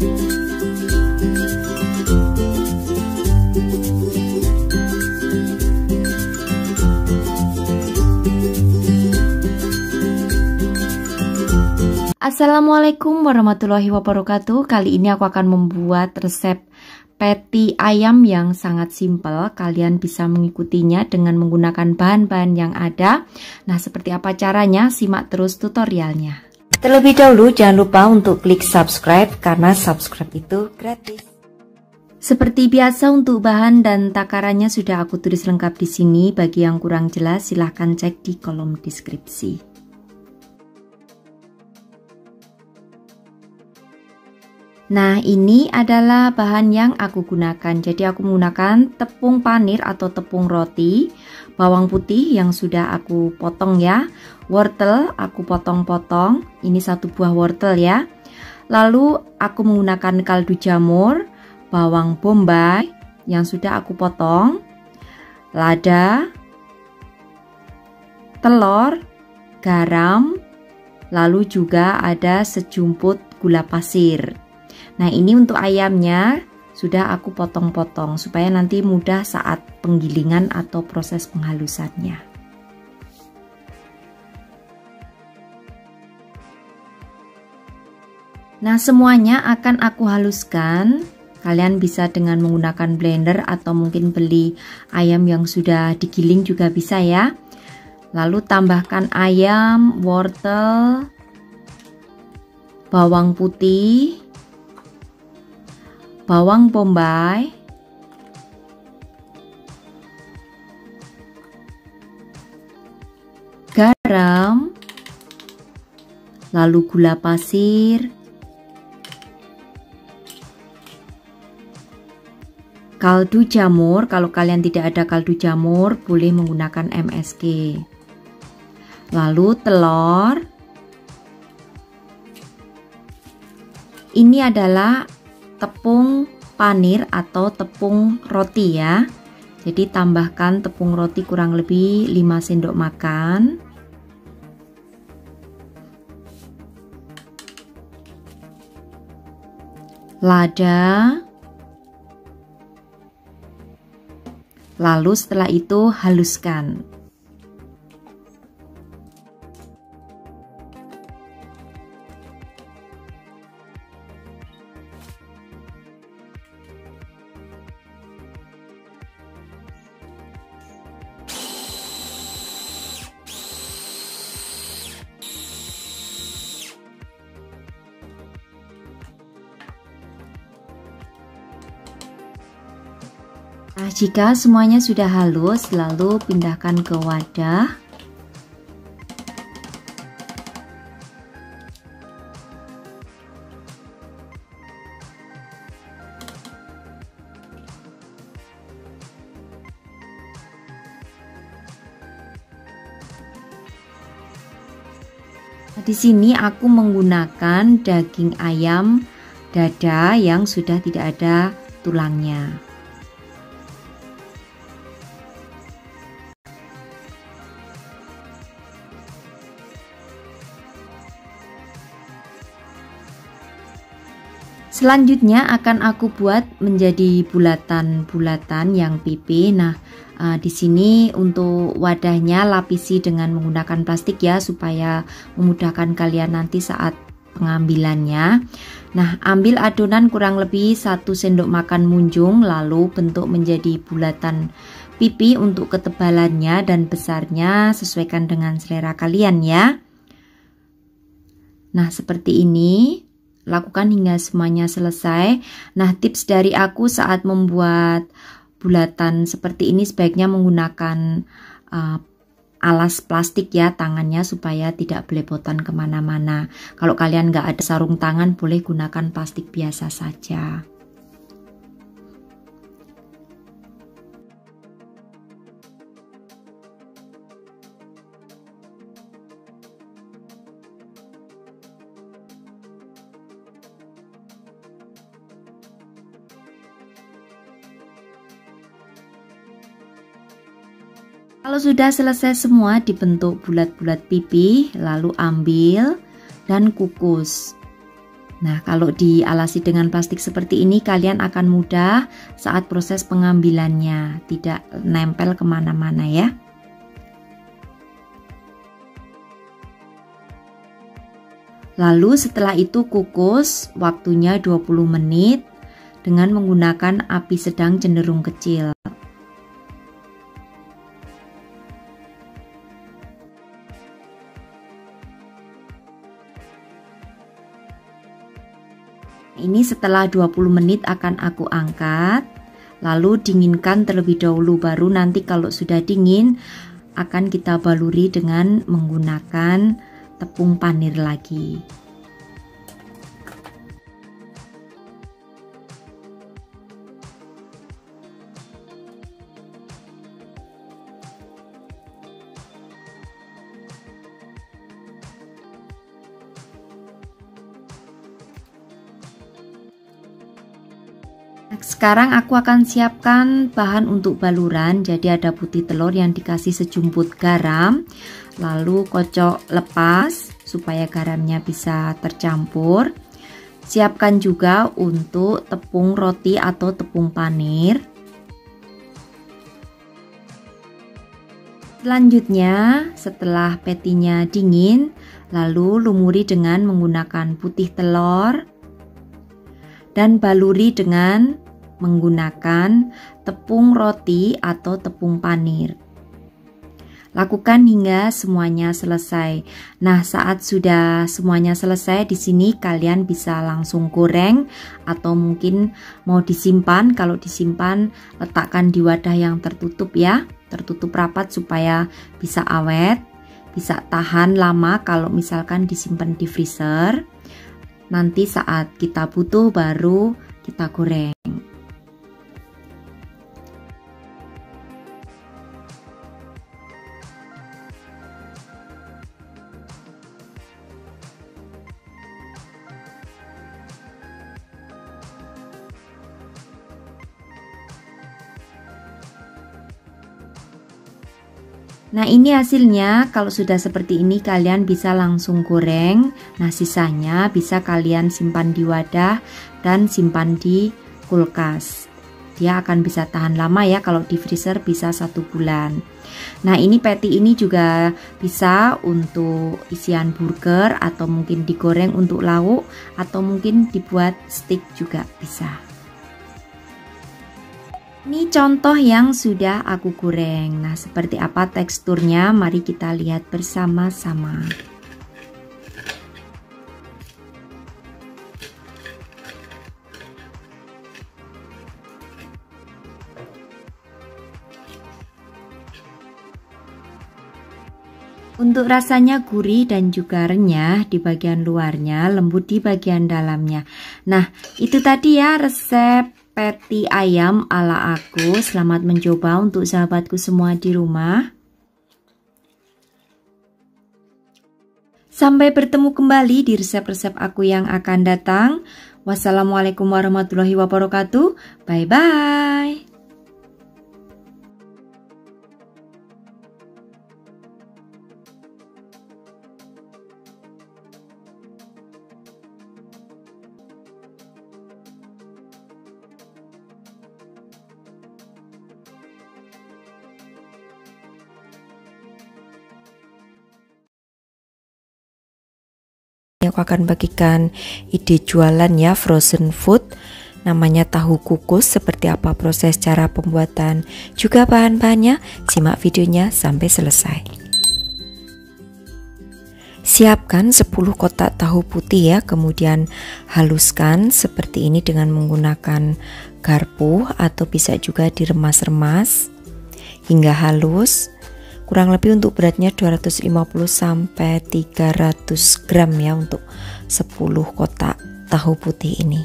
Assalamualaikum warahmatullahi wabarakatuh. Kali ini aku akan membuat resep patty ayam yang sangat simpel. Kalian bisa mengikutinya dengan menggunakan bahan-bahan yang ada. Nah, seperti apa caranya? Simak terus tutorialnya. Terlebih dahulu jangan lupa untuk klik subscribe karena subscribe itu gratis. Seperti biasa untuk bahan dan takarannya sudah aku tulis lengkap di sini. Bagi yang kurang jelas silahkan cek di kolom deskripsi. Nah, ini adalah bahan yang aku gunakan. Jadi aku menggunakan tepung panir atau tepung roti, bawang putih yang sudah aku potong ya, wortel aku potong-potong, ini satu buah wortel ya. Lalu aku menggunakan kaldu jamur, bawang bombay yang sudah aku potong, lada, telur, garam, lalu juga ada sejumput gula pasir. Nah, ini untuk ayamnya sudah aku potong-potong supaya nanti mudah saat penggilingan atau proses penghalusannya. Nah, semuanya akan aku haluskan. Kalian bisa dengan menggunakan blender atau mungkin beli ayam yang sudah digiling juga bisa ya. Lalu tambahkan ayam, wortel, bawang putih, bawang bombay, garam, lalu gula pasir, kaldu jamur. Kalau kalian tidak ada kaldu jamur boleh menggunakan MSG, lalu telur. Ini adalah tepung panir atau tepung roti ya. Jadi tambahkan tepung roti kurang lebih 5 sendok makan. Lada. Lalu setelah itu haluskan. Nah, jika semuanya sudah halus, lalu pindahkan ke wadah. Nah, di sini aku menggunakan daging ayam dada yang sudah tidak ada tulangnya. Selanjutnya akan aku buat menjadi bulatan-bulatan yang pipi. Nah, di sini untuk wadahnya lapisi dengan menggunakan plastik ya supaya memudahkan kalian nanti saat pengambilannya. Nah, ambil adonan kurang lebih 1 sendok makan munjung, lalu bentuk menjadi bulatan pipi. Untuk ketebalannya dan besarnya sesuaikan dengan selera kalian ya. Nah, seperti ini. Lakukan hingga semuanya selesai. Nah, tips dari aku saat membuat bulatan seperti ini sebaiknya menggunakan alas plastik ya tangannya supaya tidak belepotan kemana-mana. Kalau kalian nggak ada sarung tangan boleh gunakan plastik biasa saja. Kalau sudah selesai semua dibentuk bulat-bulat pipi, lalu ambil dan kukus. Nah, kalau dialasi dengan plastik seperti ini, kalian akan mudah saat proses pengambilannya, tidak nempel kemana-mana ya. Lalu setelah itu kukus, waktunya 20 menit dengan menggunakan api sedang cenderung kecil. Ini setelah 20 menit akan aku angkat, lalu dinginkan terlebih dahulu, baru nanti kalau sudah dingin akan kita baluri dengan menggunakan tepung panir lagi. Sekarang aku akan siapkan bahan untuk baluran. Jadi ada putih telur yang dikasih sejumput garam, lalu kocok lepas supaya garamnya bisa tercampur. Siapkan juga untuk tepung roti atau tepung panir. Selanjutnya, setelah patinya dingin, lalu lumuri dengan menggunakan putih telur dan baluri dengan menggunakan tepung roti atau tepung panir. Lakukan hingga semuanya selesai. Nah, saat sudah semuanya selesai, di sini kalian bisa langsung goreng atau mungkin mau disimpan. Kalau disimpan, letakkan di wadah yang tertutup ya, tertutup rapat supaya bisa awet, bisa tahan lama kalau misalkan disimpan di freezer. Nanti saat kita butuh baru kita goreng. Nah, ini hasilnya. Kalau sudah seperti ini kalian bisa langsung goreng. Nah, sisanya bisa kalian simpan di wadah dan simpan di kulkas. Dia akan bisa tahan lama ya, kalau di freezer bisa 1 bulan. Nah, ini patty ini juga bisa untuk isian burger atau mungkin digoreng untuk lauk atau mungkin dibuat steak juga bisa. Ini contoh yang sudah aku goreng. Nah, seperti apa teksturnya? Mari kita lihat bersama-sama. Untuk rasanya gurih dan juga renyah di bagian luarnya, lembut di bagian dalamnya. Nah, itu tadi ya resep patty ayam ala aku. Selamat mencoba untuk sahabatku semua di rumah. Sampai bertemu kembali di resep-resep aku yang akan datang. Wassalamualaikum warahmatullahi wabarakatuh. Bye-bye. Aku akan bagikan ide jualan ya, frozen food, namanya tahu kukus. Seperti apa proses cara pembuatan juga bahan-bahannya, simak videonya sampai selesai. Siapkan 10 kotak tahu putih ya, kemudian haluskan seperti ini dengan menggunakan garpu atau bisa juga diremas-remas hingga halus. Kurang lebih untuk beratnya 250 sampai 300 gram ya untuk 10 kotak tahu putih ini.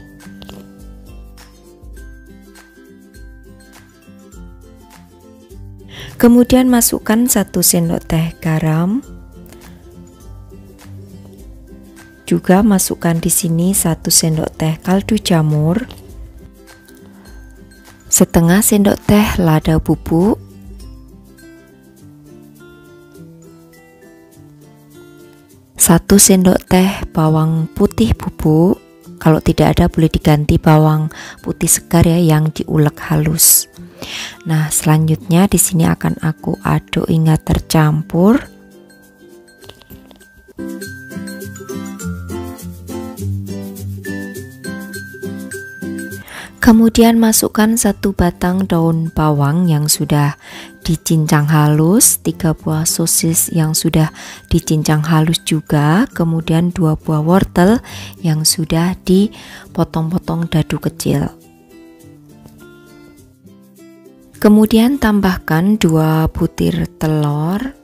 Kemudian masukkan 1 sendok teh garam. Juga masukkan di sini 1 sendok teh kaldu jamur. Setengah sendok teh lada bubuk. 1 sendok teh bawang putih bubuk, Kalau tidak ada boleh diganti bawang putih segar ya yang diulek halus. Nah, selanjutnya di sini akan aku aduk hingga tercampur. Kemudian masukkan 1 batang daun bawang yang sudah dicincang halus, 3 buah sosis yang sudah dicincang halus juga, kemudian 2 buah wortel yang sudah dipotong-potong dadu kecil. Kemudian tambahkan 2 butir telur.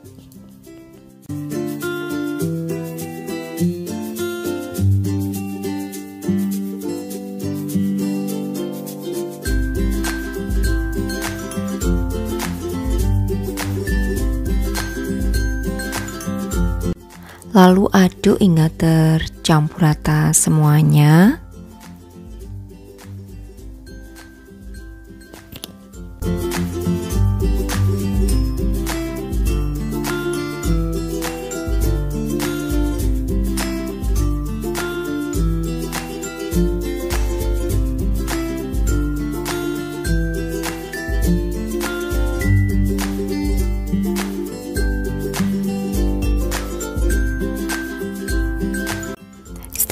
Lalu aduk hingga tercampur rata semuanya.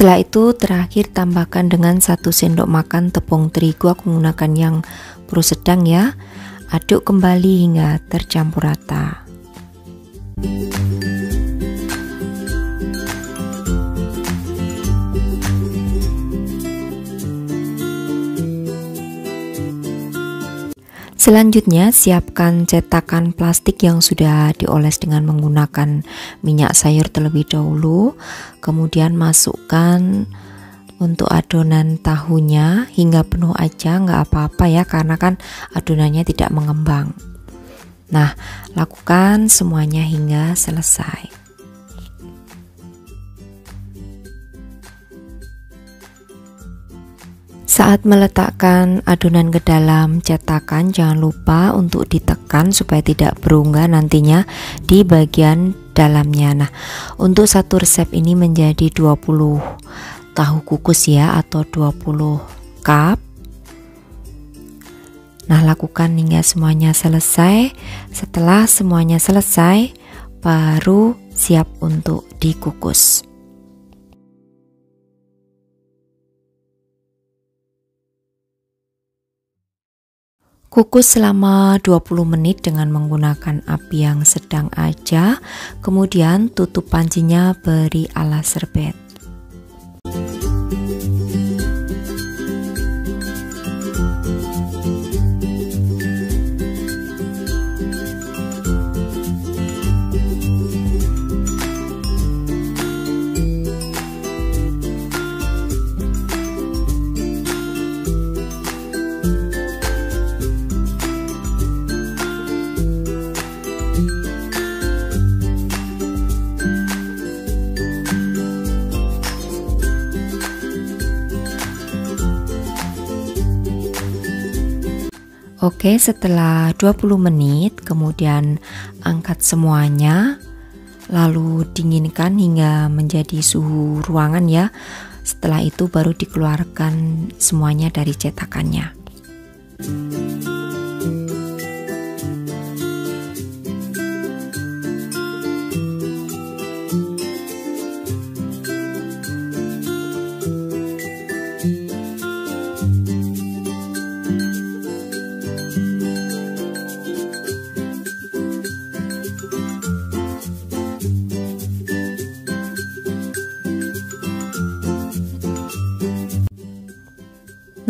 Setelah itu terakhir tambahkan dengan 1 sendok makan tepung terigu, aku menggunakan yang pro sedang ya. Aduk kembali hingga tercampur rata. Selanjutnya siapkan cetakan plastik yang sudah dioles dengan menggunakan minyak sayur terlebih dahulu. Kemudian masukkan untuk adonan tahunya hingga penuh aja, nggak apa-apa ya, karena kan adonannya tidak mengembang. Nah, lakukan semuanya hingga selesai. Saat meletakkan adonan ke dalam cetakan, jangan lupa untuk ditekan supaya tidak berunggah nantinya di bagian dalamnya. Nah, untuk satu resep ini menjadi 20 tahu kukus ya, atau 20 cup. Nah, lakukan hingga semuanya selesai. Setelah semuanya selesai, baru siap untuk dikukus. Kukus selama 20 menit dengan menggunakan api yang sedang aja. Kemudian tutup pancinya, beri alas serbet. Oke, setelah 20 menit kemudian angkat semuanya, lalu dinginkan hingga menjadi suhu ruangan ya. Setelah itu baru dikeluarkan semuanya dari cetakannya.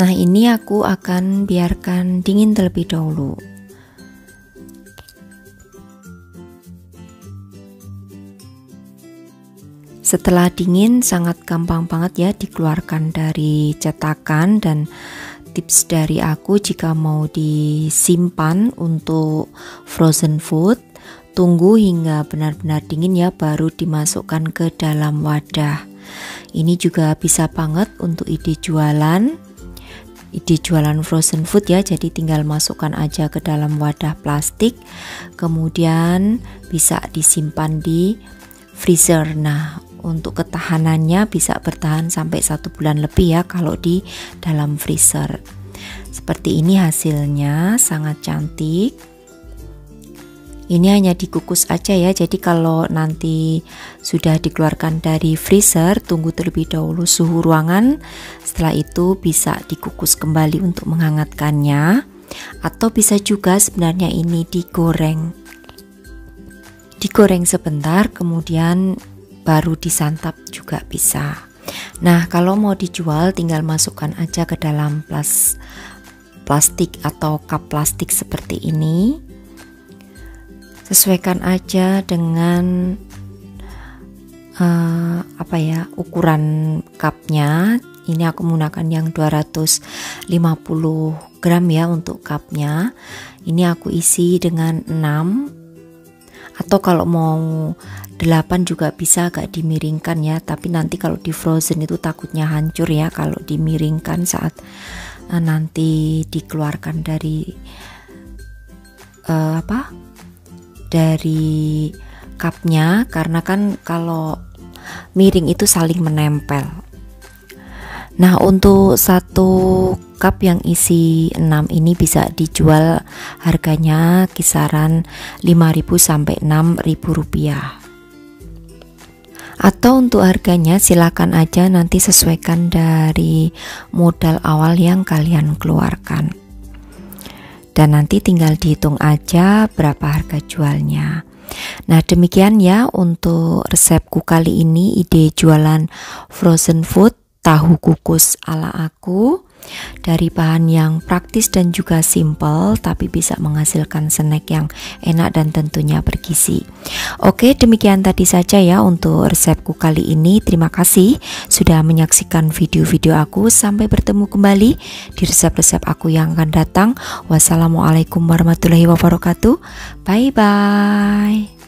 Nah, ini aku akan biarkan dingin terlebih dahulu. Setelah dingin sangat gampang banget ya dikeluarkan dari cetakan, dan tips dari aku jika mau disimpan untuk frozen food, tunggu hingga benar-benar dingin ya, baru dimasukkan ke dalam wadah. Ini juga bisa banget untuk ide jualan frozen food ya, jadi tinggal masukkan aja ke dalam wadah plastik, kemudian bisa disimpan di freezer. Nah, Untuk ketahanannya bisa bertahan sampai 1 bulan lebih ya kalau di dalam freezer. Seperti ini hasilnya, sangat cantik. Ini hanya dikukus aja ya, jadi kalau nanti sudah dikeluarkan dari freezer, tunggu terlebih dahulu suhu ruangan. Setelah itu bisa dikukus kembali untuk menghangatkannya, atau bisa juga sebenarnya ini digoreng sebentar kemudian baru disantap juga bisa. Nah, kalau mau dijual tinggal masukkan aja ke dalam plastik atau cup plastik seperti ini. Sesuaikan aja dengan ukuran cupnya. Ini aku menggunakan yang 250 gram ya untuk cupnya. Ini aku isi dengan 6, atau kalau mau 8 juga bisa agak dimiringkan ya, tapi nanti kalau di frozen itu takutnya hancur ya kalau dimiringkan saat nanti dikeluarkan dari dari cupnya, karena kan kalau miring itu saling menempel. Nah, untuk 1 cup yang isi 6 ini bisa dijual harganya kisaran 5.000 sampai 6.000 rupiah. Atau untuk harganya silakan aja nanti sesuaikan dari modal awal yang kalian keluarkan. Dan nanti tinggal dihitung aja berapa harga jualnya. Nah, demikian ya untuk resepku kali ini, ide jualan frozen food tahu kukus ala aku, dari bahan yang praktis dan juga simple tapi bisa menghasilkan snack yang enak dan tentunya bergizi. Oke, demikian tadi saja ya untuk resepku kali ini. Terima kasih sudah menyaksikan video-video aku. Sampai bertemu kembali di resep-resep aku yang akan datang. Wassalamualaikum warahmatullahi wabarakatuh. Bye bye.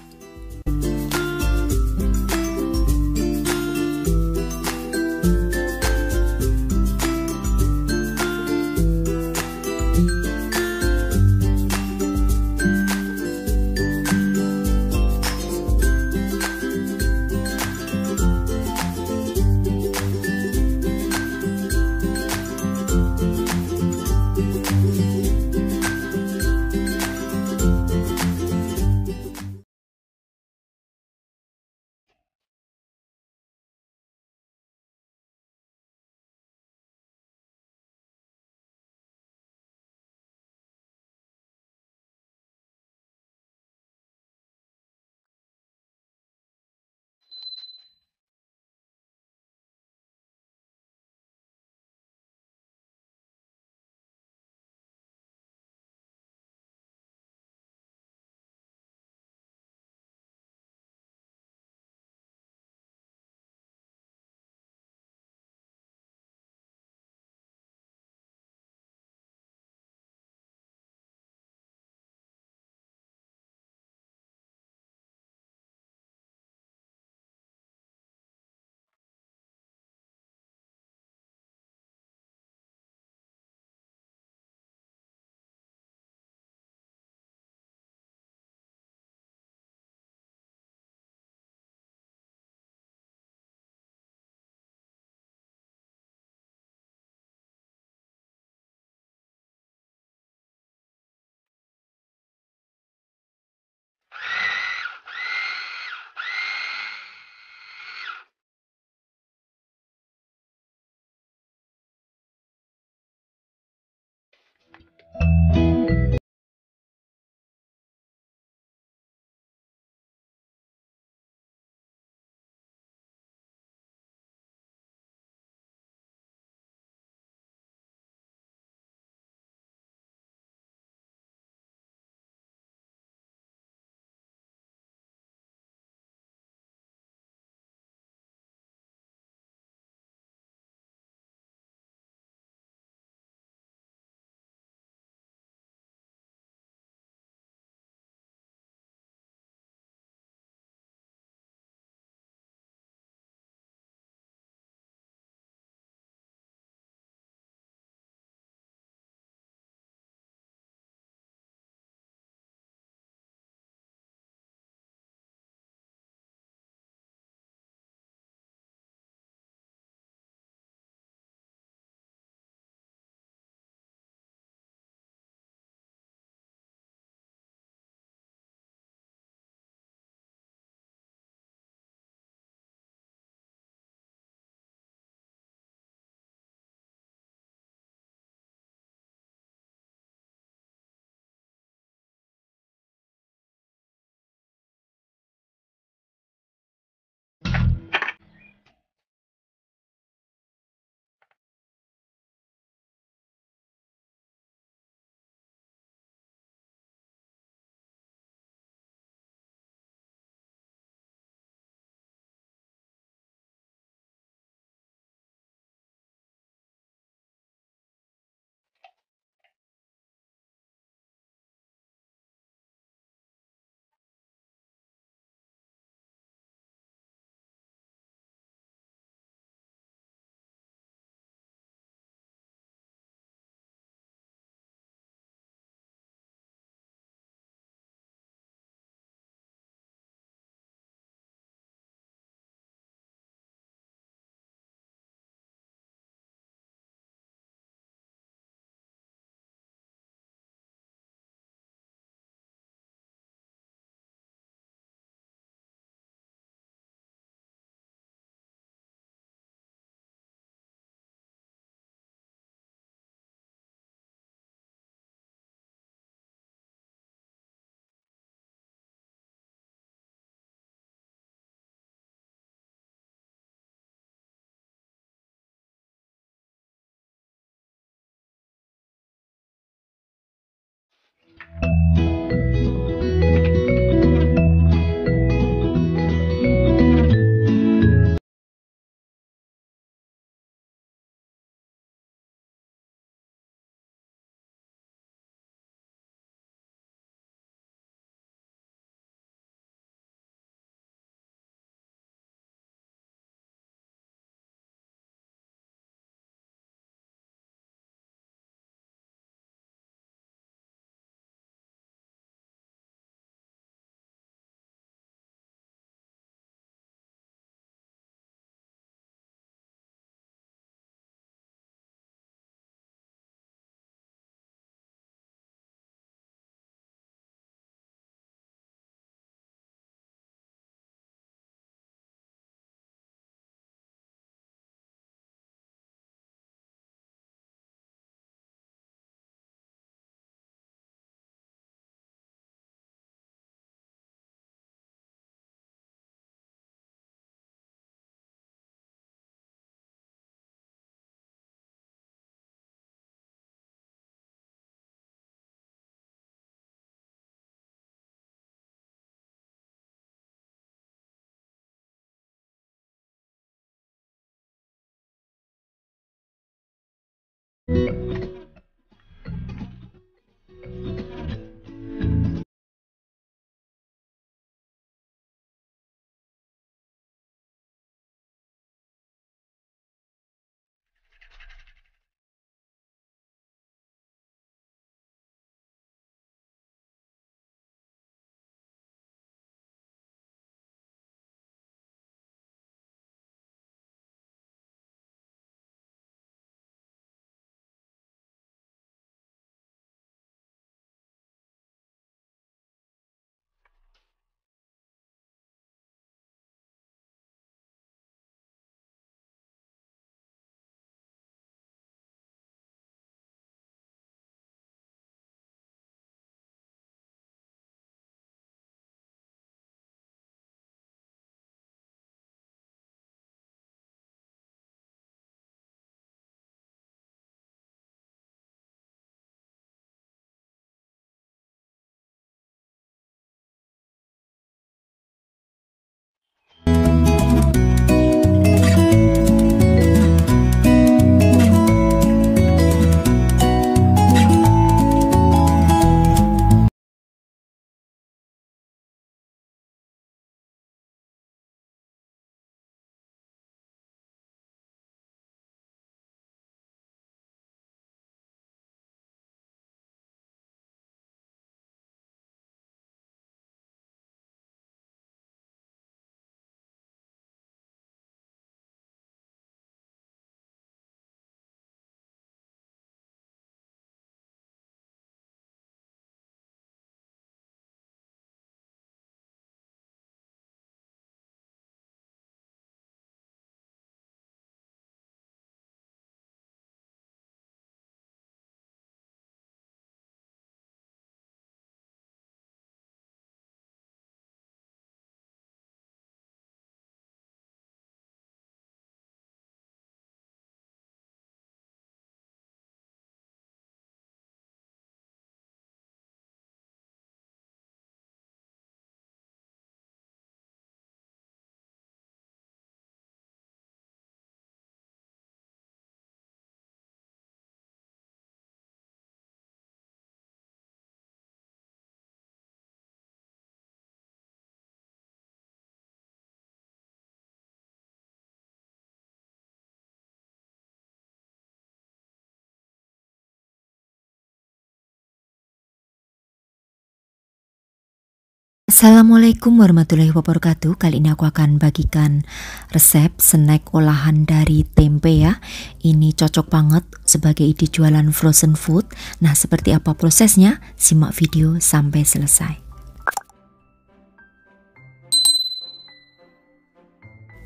Assalamualaikum warahmatullahi wabarakatuh. Kali ini aku akan bagikan resep snack olahan dari tempe ya. Ini cocok banget sebagai ide jualan frozen food. Nah, seperti apa prosesnya? Simak video sampai selesai.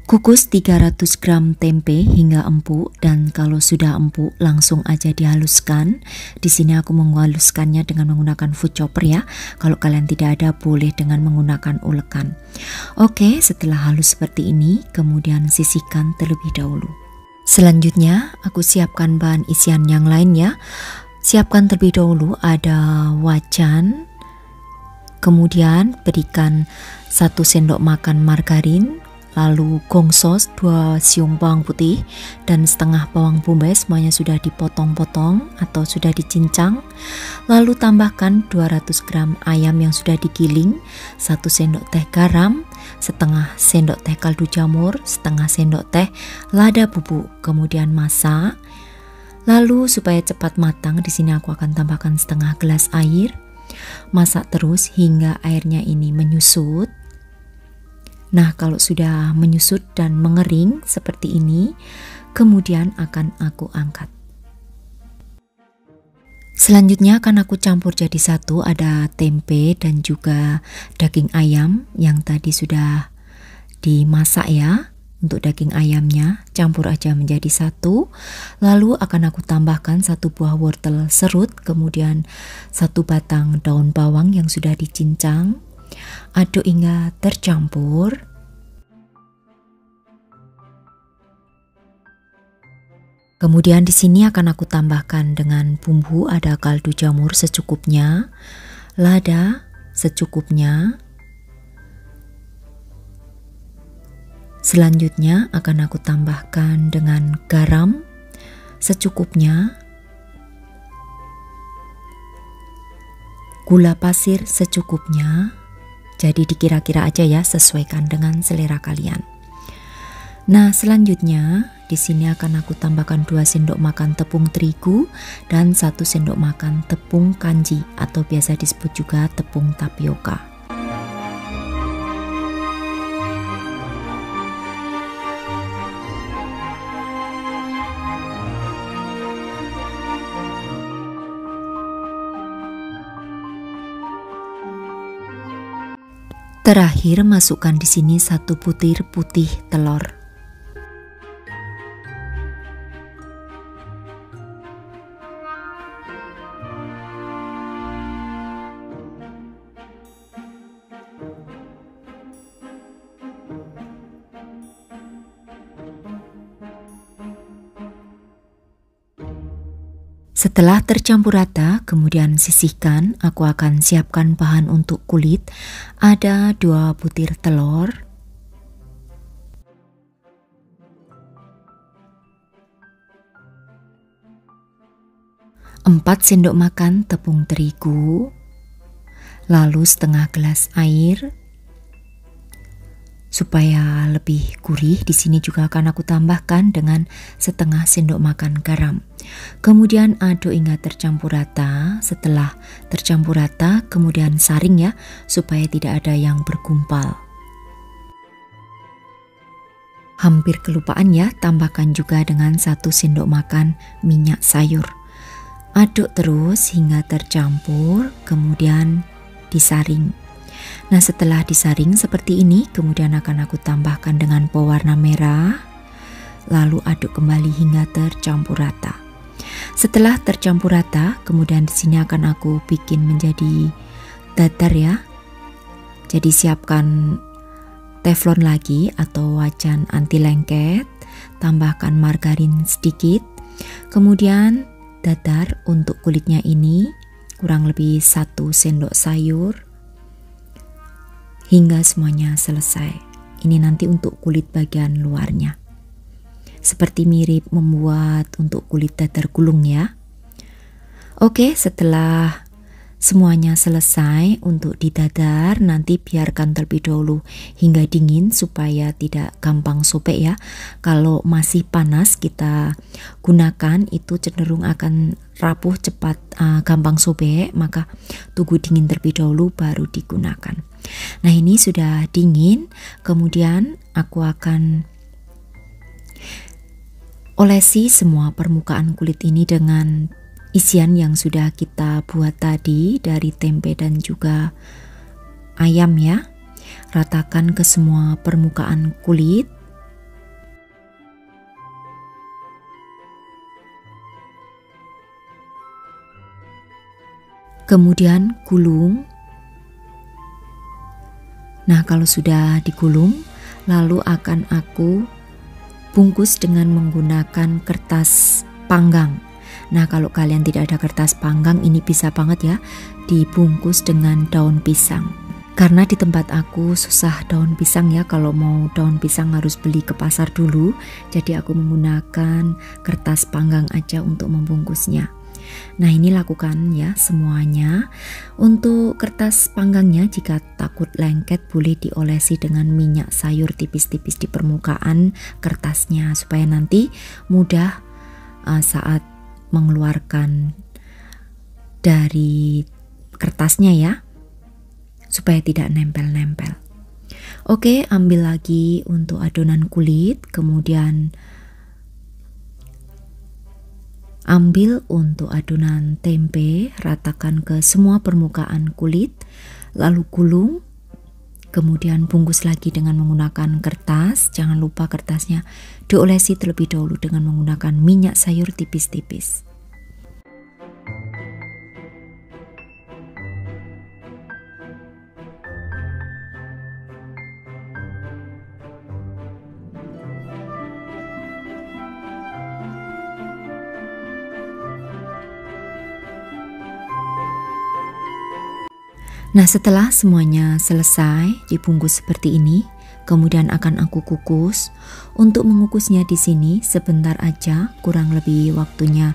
Kukus 300 gram tempe hingga empuk, dan kalau sudah empuk langsung aja dihaluskan. Di sini aku menghaluskannya dengan menggunakan food chopper ya. Kalau kalian tidak ada boleh dengan menggunakan ulekan. Oke, setelah halus seperti ini kemudian sisihkan terlebih dahulu. Selanjutnya aku siapkan bahan isian yang lainnya. Siapkan terlebih dahulu ada wajan, kemudian berikan 1 sendok makan margarin, lalu gong sos 2 siung bawang putih dan setengah bawang bombay, semuanya sudah dipotong-potong atau sudah dicincang. Lalu tambahkan 200 gram ayam yang sudah digiling, 1 sendok teh garam, setengah sendok teh kaldu jamur, setengah sendok teh lada bubuk, kemudian masak. Lalu supaya cepat matang, di sini aku akan tambahkan setengah gelas air. Masak terus hingga airnya ini menyusut. Nah, kalau sudah menyusut dan mengering seperti ini, kemudian akan aku angkat. Selanjutnya akan aku campur jadi satu, ada tempe dan juga daging ayam yang tadi sudah dimasak ya. Untuk daging ayamnya campur aja menjadi satu. Lalu akan aku tambahkan 1 buah wortel serut, kemudian 1 batang daun bawang yang sudah dicincang. Aduk hingga tercampur. Kemudian di sini akan aku tambahkan dengan bumbu, ada kaldu jamur secukupnya, lada secukupnya. Selanjutnya akan aku tambahkan dengan garam secukupnya, gula pasir secukupnya. Jadi dikira-kira aja ya, sesuaikan dengan selera kalian. Nah, selanjutnya di sini akan aku tambahkan 2 sendok makan tepung terigu dan 1 sendok makan tepung kanji atau biasa disebut juga tepung tapioka. Terakhir masukkan di sini 1 butir putih telur. Setelah tercampur rata, kemudian sisihkan. Aku akan siapkan bahan untuk kulit. Ada 2 butir telur, 4 sendok makan tepung terigu, lalu setengah gelas air. Supaya lebih gurih, di sini juga akan aku tambahkan dengan setengah sendok makan garam. Kemudian aduk hingga tercampur rata. Setelah tercampur rata, kemudian saring ya, supaya tidak ada yang bergumpal. Hampir kelupaan ya, tambahkan juga dengan 1 sendok makan minyak sayur. Aduk terus hingga tercampur, kemudian disaring. Nah, setelah disaring seperti ini, kemudian akan aku tambahkan dengan pewarna merah, lalu aduk kembali hingga tercampur rata. Setelah tercampur rata, kemudian di sini akan aku bikin menjadi datar ya. Jadi siapkan teflon lagi atau wajan anti lengket, tambahkan margarin sedikit, kemudian datar untuk kulitnya ini kurang lebih 1 sendok sayur hingga semuanya selesai. Ini nanti untuk kulit bagian luarnya. Seperti mirip membuat untuk kulit datar gulung ya. Oke, setelah semuanya selesai untuk didadar, nanti biarkan terlebih dahulu hingga dingin supaya tidak gampang sobek ya. Kalau masih panas kita gunakan, itu cenderung akan rapuh cepat, gampang sobek, maka tunggu dingin terlebih dahulu baru digunakan. Nah, ini sudah dingin, kemudian aku akan olesi semua permukaan kulit ini dengan isian yang sudah kita buat tadi dari tempe dan juga ayam ya. Ratakan ke semua permukaan kulit. Kemudian gulung. Nah, kalau sudah digulung, lalu akan aku bungkus dengan menggunakan kertas panggang. Nah, kalau kalian tidak ada kertas panggang, ini bisa banget ya dibungkus dengan daun pisang. Karena di tempat aku susah daun pisang ya, kalau mau daun pisang harus beli ke pasar dulu. Jadi aku menggunakan kertas panggang aja untuk membungkusnya. Nah, ini lakukan ya semuanya. Untuk kertas panggangnya, jika takut lengket boleh diolesi dengan minyak sayur tipis-tipis di permukaan kertasnya supaya nanti mudah saat mengeluarkan dari kertasnya ya, supaya tidak nempel-nempel. Oke, ambil lagi untuk adonan kulit, kemudian ambil untuk adonan tempe, ratakan ke semua permukaan kulit, lalu gulung, kemudian bungkus lagi dengan menggunakan kertas. Jangan lupa kertasnya diolesi terlebih dahulu dengan menggunakan minyak sayur tipis-tipis. Nah, setelah semuanya selesai dibungkus seperti ini, kemudian akan aku kukus. Untuk mengukusnya di sini sebentar aja, kurang lebih waktunya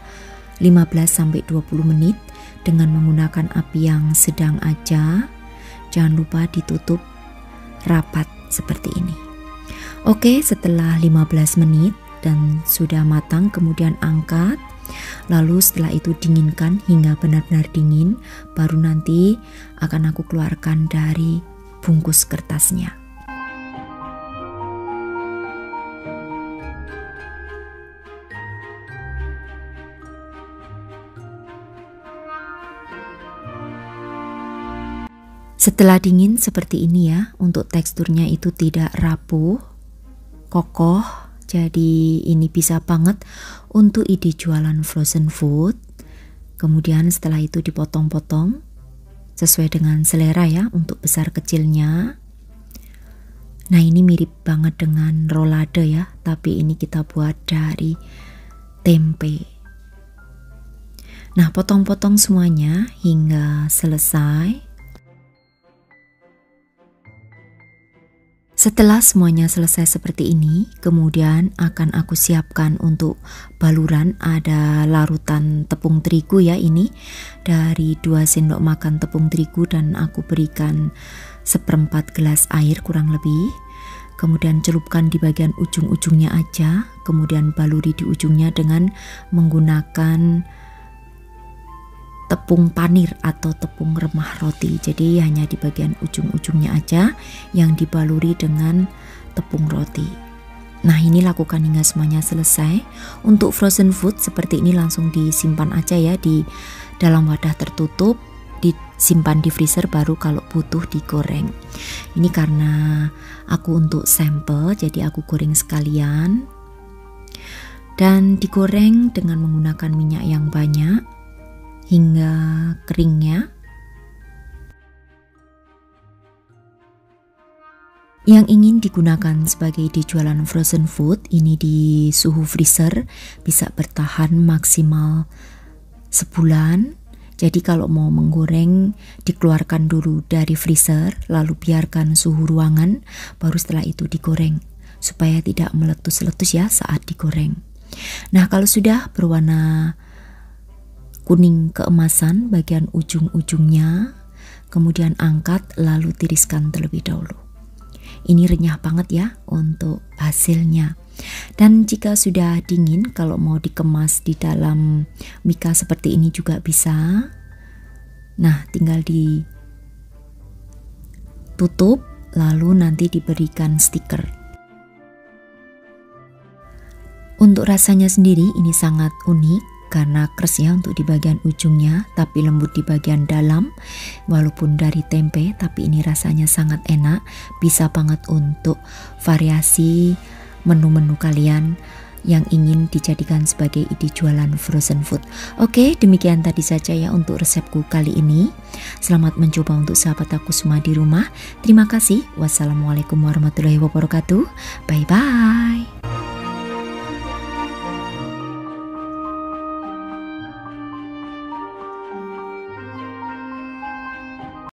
15-20 menit dengan menggunakan api yang sedang aja. Jangan lupa ditutup rapat seperti ini. Oke, setelah 15 menit dan sudah matang, kemudian angkat. Lalu setelah itu dinginkan hingga benar-benar dingin, baru nanti akan aku keluarkan dari bungkus kertasnya. Setelah dingin seperti ini ya, untuk teksturnya itu tidak rapuh, kokoh. Jadi ini bisa banget untuk ide jualan frozen food. Kemudian setelah itu dipotong-potong sesuai dengan selera ya untuk besar kecilnya. Nah, ini mirip banget dengan rolade ya, tapi ini kita buat dari tempe. Nah, potong-potong semuanya hingga selesai. Setelah semuanya selesai seperti ini, kemudian akan aku siapkan untuk baluran. Ada larutan tepung terigu ya, ini dari 2 sendok makan tepung terigu dan aku berikan 1/4 gelas air kurang lebih. Kemudian celupkan di bagian ujung-ujungnya aja, kemudian baluri di ujungnya dengan menggunakan tepung panir atau tepung remah roti. Jadi hanya di bagian ujung-ujungnya aja yang dibaluri dengan tepung roti. Nah, ini lakukan hingga semuanya selesai. Untuk frozen food seperti ini langsung disimpan aja ya di dalam wadah tertutup, disimpan di freezer, baru kalau butuh digoreng. Ini karena aku untuk sampel, jadi aku goreng sekalian. Dan digoreng dengan menggunakan minyak yang banyak hingga keringnya. Yang ingin digunakan sebagai di jualan frozen food ini di suhu freezer bisa bertahan maksimal sebulan. Jadi kalau mau menggoreng dikeluarkan dulu dari freezer, lalu biarkan suhu ruangan, baru setelah itu digoreng supaya tidak meletus-letus ya saat digoreng. Nah, kalau sudah berwarna kuning keemasan bagian ujung-ujungnya, kemudian angkat lalu tiriskan terlebih dahulu. Ini renyah banget ya untuk hasilnya. Dan jika sudah dingin, kalau mau dikemas di dalam mika seperti ini juga bisa. Nah, tinggal ditutup lalu nanti diberikan stiker. Untuk rasanya sendiri ini sangat unik karena keras ya untuk di bagian ujungnya, tapi lembut di bagian dalam. Walaupun dari tempe, tapi ini rasanya sangat enak. Bisa banget untuk variasi menu-menu kalian yang ingin dijadikan sebagai ide jualan frozen food. Oke, demikian tadi saja ya untuk resepku kali ini. Selamat mencoba untuk sahabat aku semua di rumah. Terima kasih. Wassalamualaikum warahmatullahi wabarakatuh. Bye-bye.